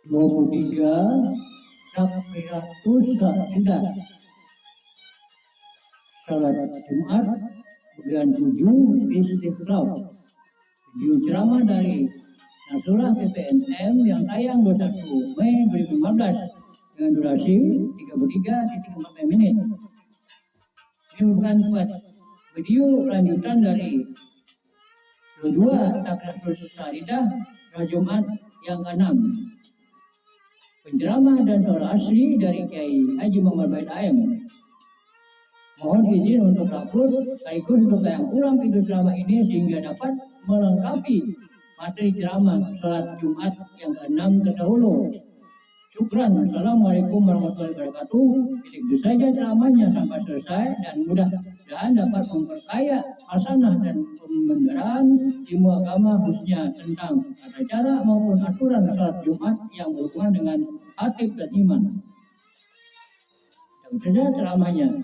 23 Syafiratus Indah Salat Jumat bulan 7 Istiqlal. Video ceramah dari Nasrullah PPNM yang tayang 21 Mei 2015 dengan durasi 33,4 menit. Ini bukan buat video lanjutan dari kedua Takrasus Saidah Jumat yang ke-6. Penceramah dan suara asli dari Kiai Haji Muhammad Baid AM. Mohon izin untuk upload sekaligus untuk tayang ulang video ceramah ini sehingga dapat melengkapi materi ceramah salat Jumat yang ke-6 terdahulu. Syukran. Assalamualaikum warahmatullahi wabarakatuh. Itu saja ceramahnya sampai selesai dan mudah-mudahan dapat memperkaya hasanah dan pembenaran ilmu agama khususnya tentang tata cara maupun aturan salat Jumat yang berhubungan dengan khatib dan imam. Dan saja ceramahnya.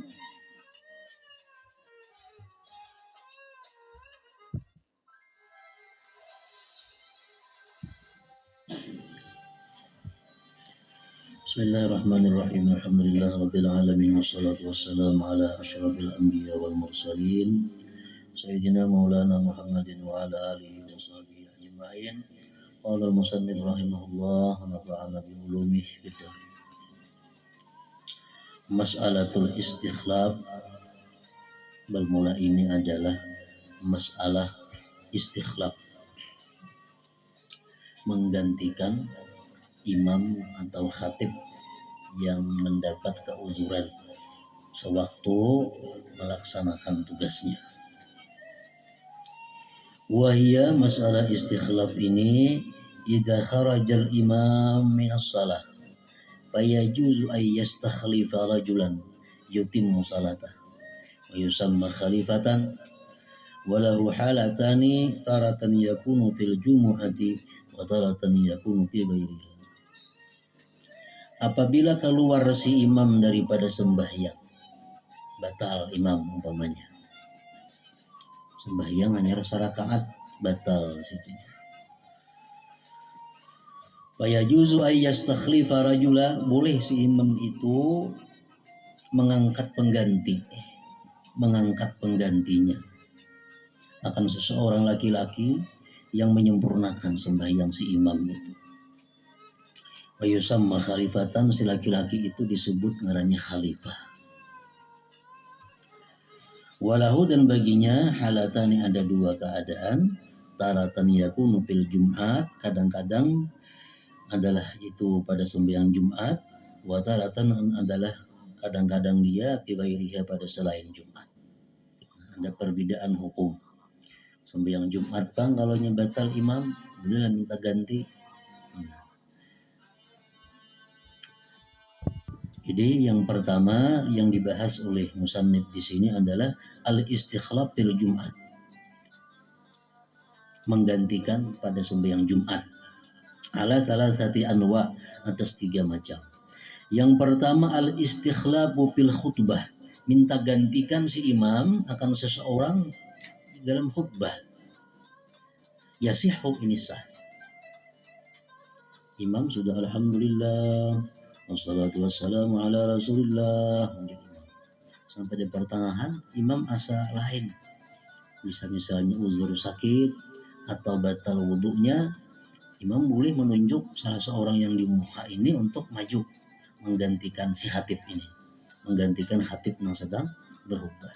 Bismillahirrahmanirrahim. Alhamdulillah rabbil alamin wassalatu wassalamu ala asyrafil anbiya wal mursalin sayyidina maulana Muhammadin wa ala alihi wa sahbihi ajma'in. Qala al-musannif rahimahullah nafa'ana bi ulumih bidah. Mas'alatul istikhlaf, bermula ini adalah masalah istikhlaf, menggantikan imam atau khatib yang mendapat keuzuran sewaktu melaksanakan tugasnya. Wahia masalah istikhlaf ini idza kharajal imam min as-salah fayajuzu ay yastakhlifa rajulan yutimmu salatah wa yusamma khalifatan walahu halatani taratan yakunu fil jumu'ati wa taratan yakunu fi ghairiha. Apabila keluar si imam daripada sembahyang, batal imam umpamanya. Sembahyang hanya rakaat, batal situ. Fayajuzu ay yastakhlifa rajula, boleh si imam itu mengangkat penggantinya akan seseorang laki-laki yang menyempurnakan sembahyang si imam itu. Wa yusamma khalifatan, si laki-laki itu disebut ngarannya khalifah. Walahu, dan baginya halatani, ada dua keadaan. Taratan yakunu fil Jum'at, kadang-kadang adalah itu pada sembahyang Jumat. Wa taratan adalah kadang-kadang dia fi ghairiha, pada selain Jumat. Ada perbedaan hukum. Sembahyang Jumat bang, kalau batal imam, boleh minta ganti. Jadi yang pertama yang dibahas oleh musannif di sini adalah al-istikhlaf fil Jumat, menggantikan pada sembahyang Jumat. Ala salasati anwa, atas 3 macam. Yang pertama al-istikhlafu fil khutbah, minta gantikan si imam akan seseorang dalam khutbah. Yasihhu, ini sah. Imam sudah alhamdulillah wassalatu wassalamu ala rasulillah, sampai di pertengahan imam asa lain, bisa misalnya uzur sakit atau batal wudunya, imam boleh menunjuk salah seorang yang di muka ini untuk maju menggantikan si khatib ini, menggantikan khatib yang sedang berkhutbah.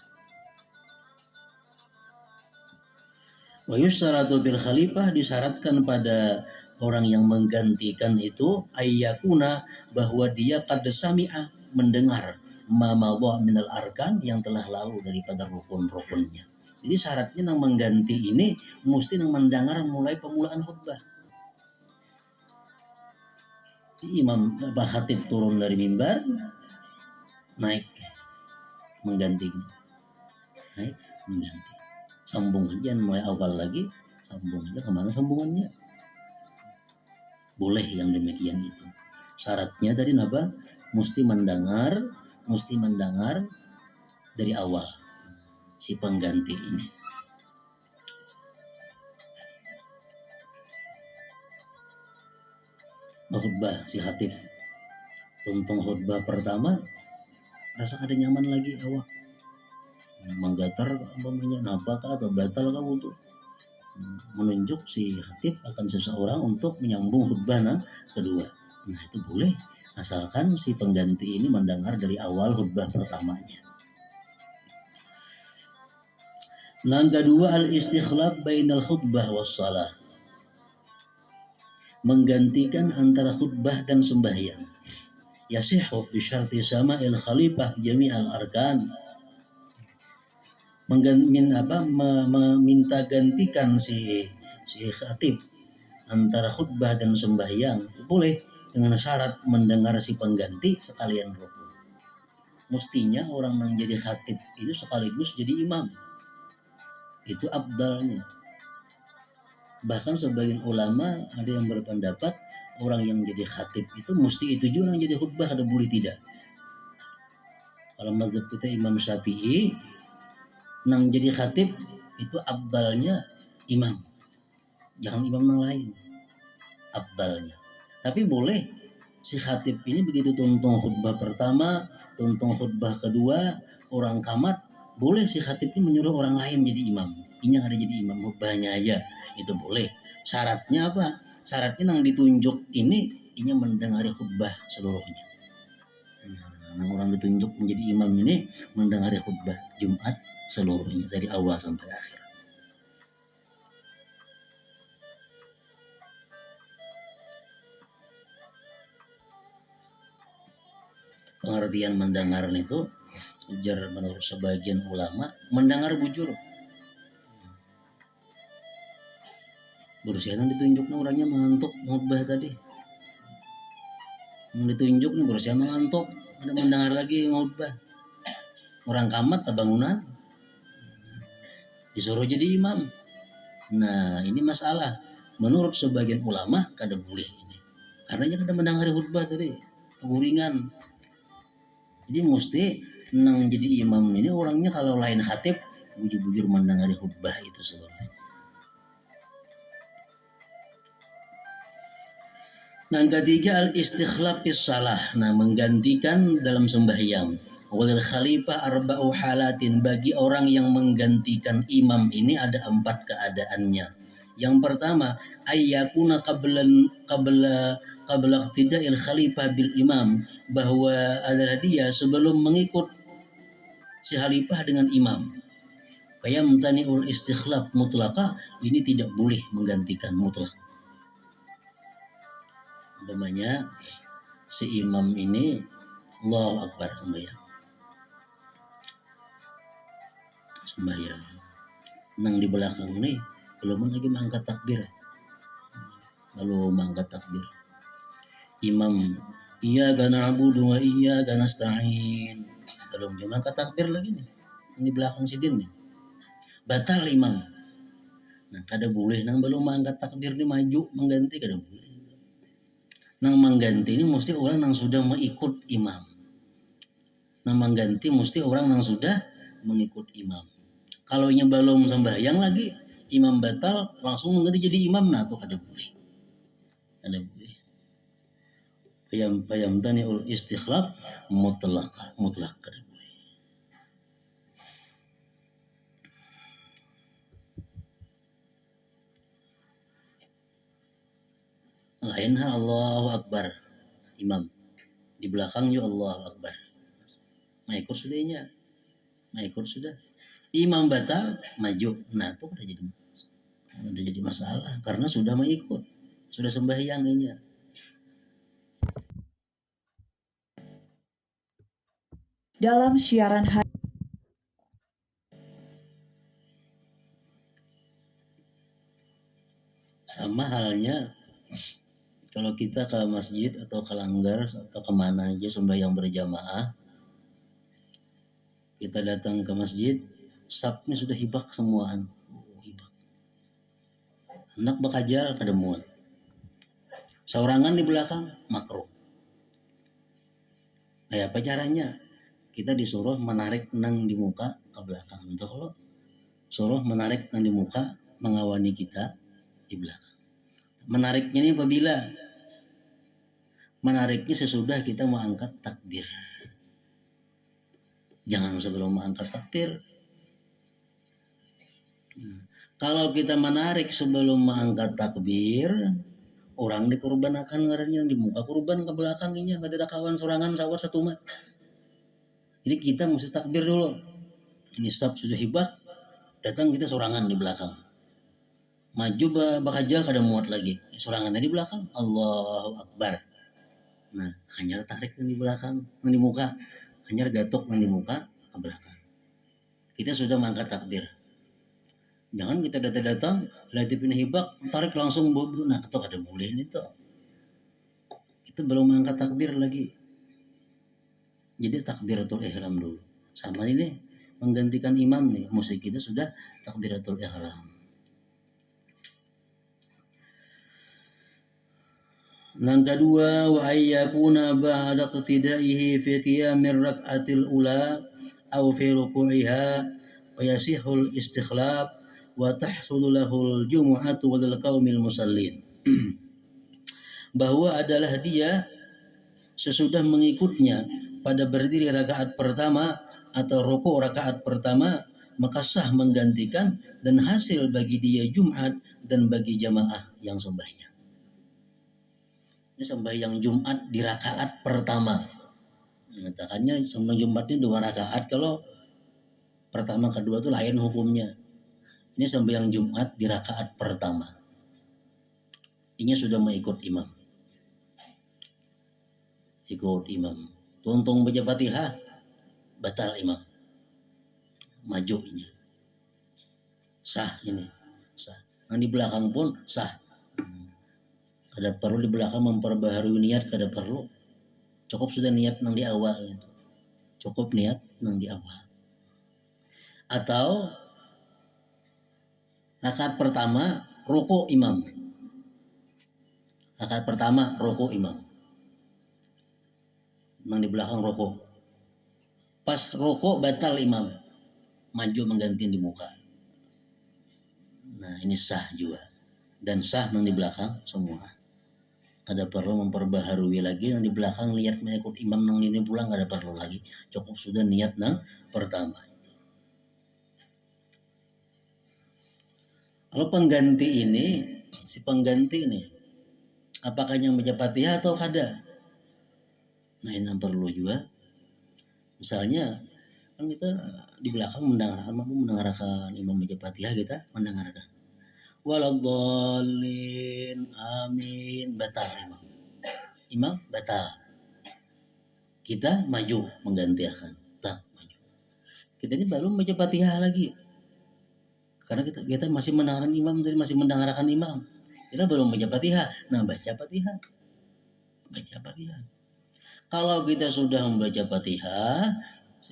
Wa yusharatu bil khalifah, disyaratkan pada orang yang menggantikan itu ayyakuna, bahwa dia qad sami'a, mendengar ma madha minal arkan, yang telah lalu daripada rukun-rukunnya. Jadi syaratnya yang mengganti ini mesti yang mendengar mulai pemulaan khutbah. Imam khatib turun dari mimbar, naik menggantinya, naik mengganti, sambung aja mulai awal lagi, sambung aja kemana sambungannya. Boleh yang demikian itu. Syaratnya dari apa? Mesti mendengar dari awal si pengganti ini. khutbah si khatib. Tuntung khutbah pertama rasa ada nyaman lagi awak. Menggatar umpamanya napakah atau batal kah wudu. Menunjuk si khatib akan seseorang untuk menyambung khutbah kedua. Nah itu boleh asalkan si pengganti ini mendengar dari awal khutbah pertamanya. Yang kedua al-istikhlaf bainal khutbah was salah. Menggantikan antara khutbah dan sembahyang. Yasihu bi syarti sama'il khalifah jami'al arkan. Meminta gantikan si khatib antara khutbah dan sembahyang boleh dengan syarat mendengar si pengganti sekalian rukun. Mestinya orang yang jadi khatib itu sekaligus jadi imam. Itu afdalnya. Bahkan sebagian ulama ada yang berpendapat orang yang jadi khatib itu mesti itu juga yang jadi khutbah, ada boleh tidak. Kalau mazhab kita Imam Syafi'i, yang jadi khatib itu afdalnya imam, jangan imam yang lain, afdalnya. Tapi boleh si khatib ini begitu tuntung khutbah pertama, tuntung khutbah kedua, orang kamat, boleh si khatib ini menyuruh orang lain jadi imam. Ini yang ada jadi imam khutbahnya aja, itu boleh. Syaratnya apa? Syaratnya yang ditunjuk ini mendengari khutbah seluruhnya. Nah, orang ditunjuk menjadi imam ini mendengari khutbah Jumat seluruhnya dari awal sampai akhir. Pengertian mendengar itu ujar menurut sebagian ulama mendengar bujur. Berusia ditunjuk orangnya mengantuk khutbah tadi. Yang ditunjuk nih berusia mengantuk, ada mendengar lagi khutbah. Orang kamat bangunan disuruh jadi imam. Nah ini masalah. Menurut sebagian ulama kada boleh ini. Karena dia kada mendengar khutbah tadi, keguringan. Jadi mesti nang jadi imam ini orangnya kalau lain khatib bujur-bujur mendengar khutbah itu sebenarnya. Nah ketiga al-istikhlaf fis salah. Nah menggantikan dalam sembahyang. Walil khalifah arba'u halatin, bagi orang yang menggantikan imam ini ada 4 keadaannya. Yang pertama ayyakuna qabla iqtida'il khalifah bil imam, bahwa adalah dia sebelum mengikut si khalifah dengan imam. Fayamtani'ul istikhlaf mutlaqah, ini tidak boleh menggantikan mutlak. Umpamanya si imam ini Allahu Akbar sembahyang. Nang di belakang nih belum lagi mengangkat takbir. Lalu mengangkat takbir. Imam iyyaka na'budu wa iyyaka nasta'in. Belum dia mengangkat takbir lagi nih. Di belakang sidin nih. Batal imam. Nah kada boleh nang belum mengangkat takbir nih maju mengganti, kada boleh. Nang mengganti ini mesti orang yang sudah mengikut imam. Nang mengganti mesti orang yang sudah mengikut imam. Kalau nya belum sembahyang lagi, imam batal langsung mengganti jadi imam, nah itu kada boleh. Kada boleh. Fayamtani'ul istikhlaf mutlaq kada boleh. Lain hal Allahu Akbar imam, di belakang juga Allahu Akbar, mengikut sudahnya, mengikut sudah, imam batal maju, nah itu udah jadi masalah karena sudah mengikut, sudah sembahyang ini. Dalam siaran sama halnya kalau kita ke masjid atau ke langgar atau kemana aja sembahyang berjamaah, kita datang ke masjid, sapnya sudah hibak semuaan, hibak. Anak bakajal kada muat, saurangan di belakang makruh. Apa caranya? Kita disuruh menarik nang di muka ke belakang. Untuk lo suruh menarik nang di muka mengawani kita di belakang. Menariknya ini apabila Menariknya sesudah kita mau angkat takbir. Jangan sebelum mengangkat takbir. Kalau kita menarik sebelum mengangkat takbir, orang dikurbanakan ngarannya di muka kurban ke belakangnya, nggak ada kawan sorangan sawar satu mat. Jadi kita mesti takbir dulu. Ini sab sudah hibak, datang kita sorangan di belakang. Maju bakajal kada muat lagi. Sorangannya di belakang. Allahu Akbar. Nah, hanya tarik yang di belakang, yang di muka. Hanya gatok yang di muka ke belakang. Kita sudah mengangkat takbir. Jangan kita datang-datang, latih pindah hibak, tarik langsung. Nah, ketok ada boleh ini tuh. Kita belum mengangkat takbir lagi. Jadi takbiratul ihram dulu. Sama ini menggantikan imam nih. Musik kita sudah takbiratul ihram. Yang kedua, wa ayyakuna ba'da qtidaihi fi qiyamir rak'atil ula aw fi ruku'iha wa yasihul istikhlaf wa tahsulu lahul jumu'atu wa lil qaumil musallin. Bahwa adalah dia sesudah mengikutnya pada berdiri rakaat pertama atau rukuk rakaat pertama, maka sah menggantikan dan hasil bagi dia Jumat dan bagi jamaah yang sembahyang. Ini sembahyang Jumat di rakaat pertama. Mengatakannya sembahyang Jumat ini 2 rakaat, kalau pertama kedua itu lain hukumnya. Ini sembahyang Jumat di rakaat pertama. Ini sudah mengikut imam. Ikut imam. Tuntung baca Fatihah, batal imam. Maju ini. Sah ini. Sah. Yang di belakang pun sah. Kada perlu di belakang memperbaharui niat, kada perlu. Cukup sudah niat nang di awal gitu. Cukup niat nang di awal. Atau rakaat pertama ruku imam. Rakaat pertama ruku imam. Nang di belakang ruku. Pas ruku batal imam. Maju mengganti di muka. Nah, ini sah juga. Dan sah nang di belakang semua. Ada perlu memperbaharui lagi yang di belakang lihat mengikut imam nang ini pulang, ada perlu lagi, cukup sudah niat nang pertama. Kalau pengganti ini, si pengganti ini apakah yang baca Fatihah atau kada? Nah, ini yang perlu juga. Misalnya kan kita di belakang mendengarkan imam baca Fatihah, kita mendengarkan waladhdallin amin, batal imam batal, kita maju menggantikan, tak maju. Kita ini belum baca Fatihah lagi karena kita masih mendengarkan imam, masih mendengarkan imam, kita belum baca Fatihah. Nah, baca Fatihah. Kalau kita sudah membaca Fatihah,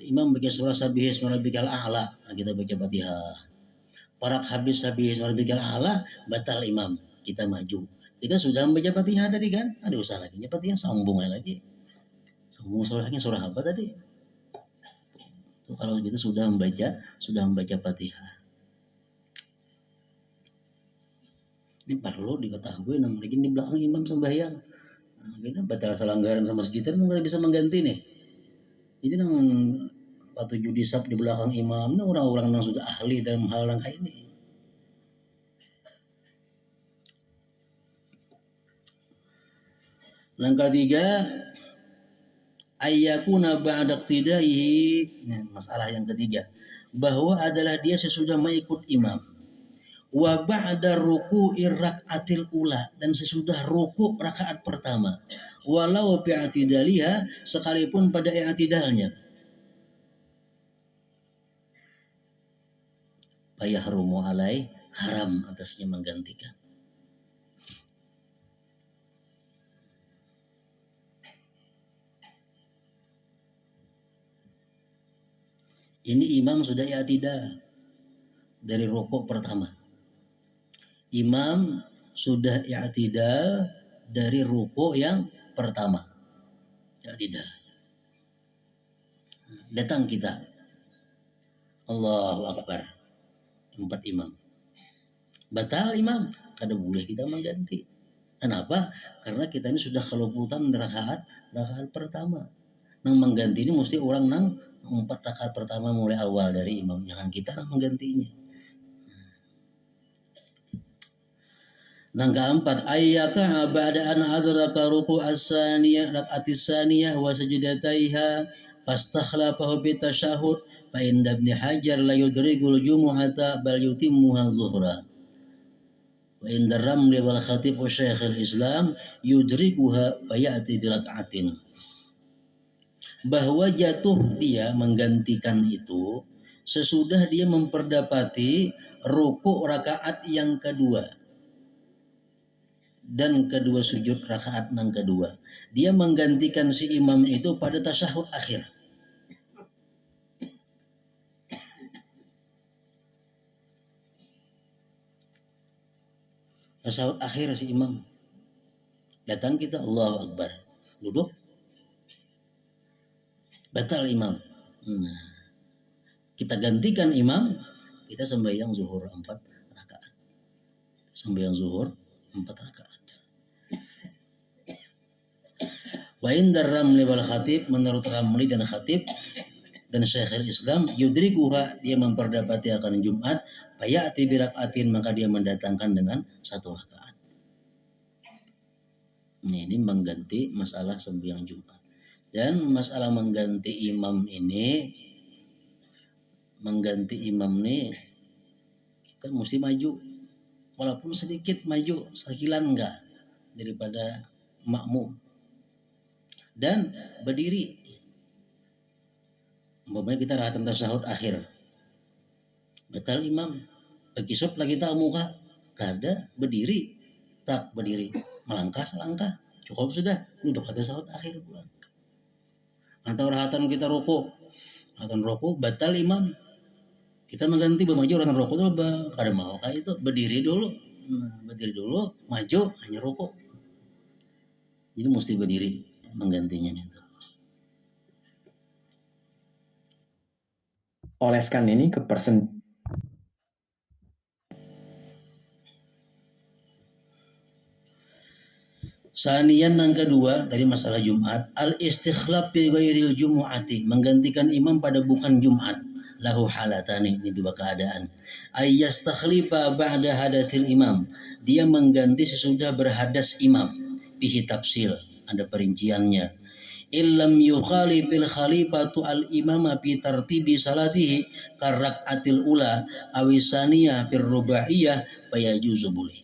imam baca surah Sabbihisma rabbikal a'la, nah kita baca Fatihah. Para habis Sabbihisma rabbikal a'la, batal imam, kita maju. Kita sudah membaca Fatihah tadi kan? Ada usaha lagi baca Fatihah, sambung lagi. Sambung surahnya, surah apa tadi? Itu kalau kita sudah membaca Fatihah. Ini perlu diketahui, nang lagi di belakang imam sembahyang. Nah, kita batal selanggaran sama sejuta, nggak bisa mengganti nih. Ini nang waktu judisap di belakang imam, ini orang-orang yang sudah ahli dalam hal langkah ini. Langkah 3, ayyakuna ba'da iqtidaihi. Nah, masalah yang ketiga, bahwa adalah dia sesudah mengikut imam. Wa ba'da ruku'ir rak'atil ula, dan sesudah ruku' rakaat pertama. Walau bi'atidaliha, sekalipun pada i'tidalnya. Fayahrumu alai, haram atasnya menggantikan. Ini imam sudah i'tidal dari rukuk pertama. Imam sudah i'tidal dari rukuk yang pertama. I'tidal. Datang kita. Allahu Akbar. 4 imam. Batal imam, kada boleh kita mengganti. Kenapa? Karena kita ini sudah keluputan rakaat pertama. Nang mengganti ini mesti orang nang 4 rakaat pertama mulai awal dari imam. Jangan kita nang menggantinya. Nang keempat, ayyaka ba'da an adraka ruku' as-saniyah rak'atis saniyah wa sajidataiha fastakhlafahu bi tasyahud fa inda Ibnu Hajar la yudrikul jumu'ata bal yutimmuha zuhra. Wa inda Ramli wal Khatib wa Syekhul Islam yudrikuha fa ya'ti bi rak'atin. Bahwa jatuh dia menggantikan itu sesudah dia memperdapati ruku' rakaat yang kedua dan kedua sujud rakaat yang kedua. Dia menggantikan si imam itu pada tasyahud akhir. Tasyahud akhir si imam. Datang kita Allahu Akbar. Duduk. Batal imam. Nah, kita gantikan imam, kita sembahyang zuhur 4 rakaat. Sembahyang zuhur 4 rakaat. Wa indar Ramli wal Khatib, menurut Ramli dan Khatib dan Syekhul Islam, yudrikuha, dia memperdapati akan Jumat, fayati birakaatin, maka dia mendatangkan dengan 1 rakaat. Ini mengganti masalah sembahyang Jumat. Dan masalah mengganti imam ini kita mesti maju, walaupun sedikit maju, sekilan enggak daripada makmum. Dan berdiri. Umpamanya kita rakaat tasyahud akhir. Batal imam. Bagi sop lagi tak muka. Kada berdiri. Tak berdiri. Melangkah selangkah. Cukup sudah. Duduk kata tasyahud akhir pulang. Atau rakatan kita rukuk. Rakatan rukuk batal imam. Kita mengganti bermaju rakatan rukuk itu kada mau kayak itu. Berdiri dulu. Berdiri dulu. Maju hanya rukuk. Jadi mesti berdiri menggantinya itu. Oleskan ini ke Sanian yang kedua dari masalah Jumat, al-istikhlaf bi ghairil jumu'ati, menggantikan imam pada bukan Jumat. Lahu halatani, ini 2 keadaan. Ayyastakhlifa ba'da hadasil imam, dia mengganti sesudah berhadas imam. Bihi tafsil, ada perinciannya. Illam yukhalifil khalifatu al-imama fi tartibi salatihi karak'atil ula awisaniyah fir rubaiyah fayajuzu boleh.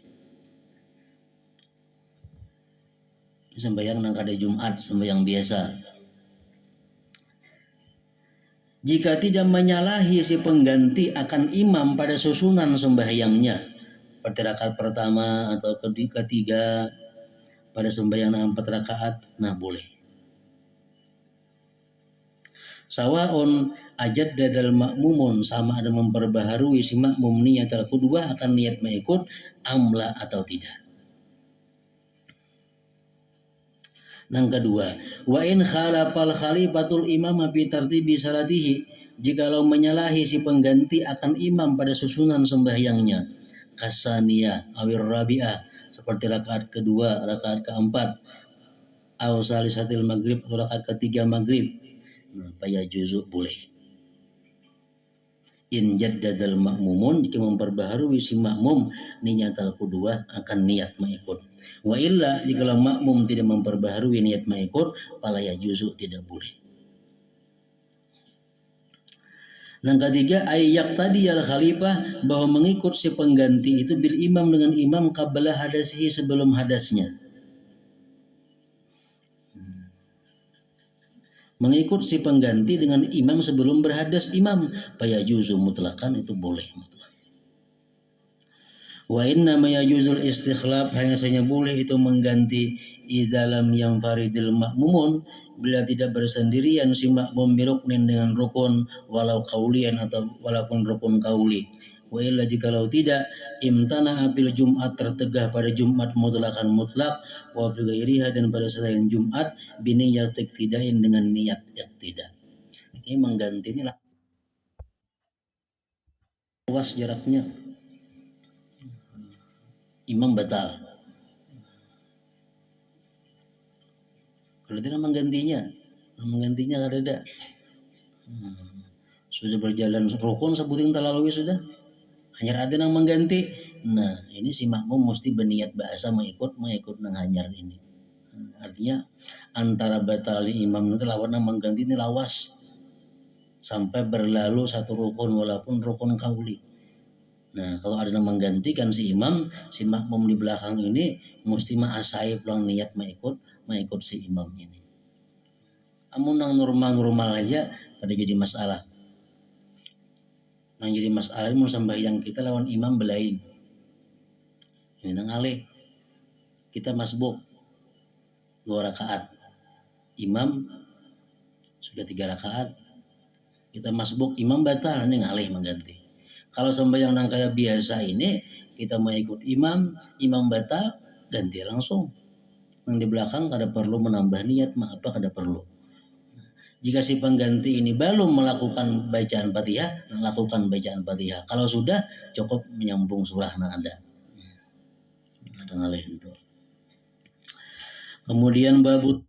Sembahyang nang kada Jumat, sembahyang biasa. Jika tidak menyalahi si pengganti akan imam pada susunan sembahyangnya, pada rakaat pertama atau ketiga pada sembahyang 4 rakaat, nah boleh. Sawaun ajad dadal makmumun, sama ada memperbaharui si makmum niat al-qudwah akan niat mengikut amla atau tidak. Yang kedua, wa in khalafal khalifatul imam fi tartibi salatihi, jikalau menyalahi si pengganti akan imam pada susunan sembahyangnya, kasaniyah awir rabi'ah, seperti rakaat kedua, rakaat keempat, aw salisatil maghrib, atau rakaat ketiga maghrib, nah, fayajuzu boleh. In jaddadal makmumun, jika memperbaharui si makmum niat al-qudwah akan niat mengikut. Wa illa, jika makmum tidak memperbaharui niat mengikut, fala yajuzu, tidak boleh. Yang ketiga, ayyak tadi al khalifah, bahwa mengikut si pengganti itu bil imam dengan imam qabla hadasihi, sebelum hadasnya. Mengikut si pengganti dengan imam sebelum berhadas imam, fayajuzu mutlakan, itu boleh mutlak. Wa inna ma yajuzul istikhlaf, hanya saja boleh itu mengganti idalam yang faridil makmumun, bila tidak bersendirian si makmum biruknin dengan rukun, walau kaulian atau walaupun rukun kauli. Wa illa, jikalau tidak, imtana apil Jumat, tertegah pada Jumat mutlakan mutlak, wa fi ghairiha, dan pada selain Jumat biniyat iktidain, dengan niat iktidah. Ini mengganti ini lah luas jaraknya, imam batal, Berarti nama menggantinya ada. Sudah berjalan rukun sebuting talalui sudah. Hanyar ada yang mengganti. Nah, ini si makmum mesti berniat bahasa mengikut nang hanyar ini. Artinya antara batali imam itu lawan nang mengganti ini lawas sampai berlalu satu rukun walaupun rukun kauli. Nah, kalau ada yang menggantikan si imam, si makmum di belakang ini mesti ma'asai pulang niat mengikut si imam ini. Amun nang normal aja pada jadi masalah. Nang jadi masalah ini mau sembahyang kita lawan imam belain. Ini nang alih. Kita masbuk 2 rakaat. Imam sudah 3 rakaat. Kita masbuk imam batal ini ngalih mengganti. Kalau sembahyang nang kayak biasa ini kita mau ikut imam batal ganti langsung. Nang di belakang kada perlu menambah niat apa kada perlu. Jika si pengganti ini belum melakukan bacaan Fatihah, lakukan bacaan Fatihah. Kalau sudah cukup menyambung surah nang ada. Ada ngalih itu. Kemudian babut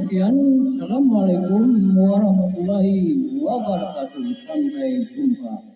Sekian, Assalamualaikum warahmatullahi wabarakatuh. Sampai jumpa.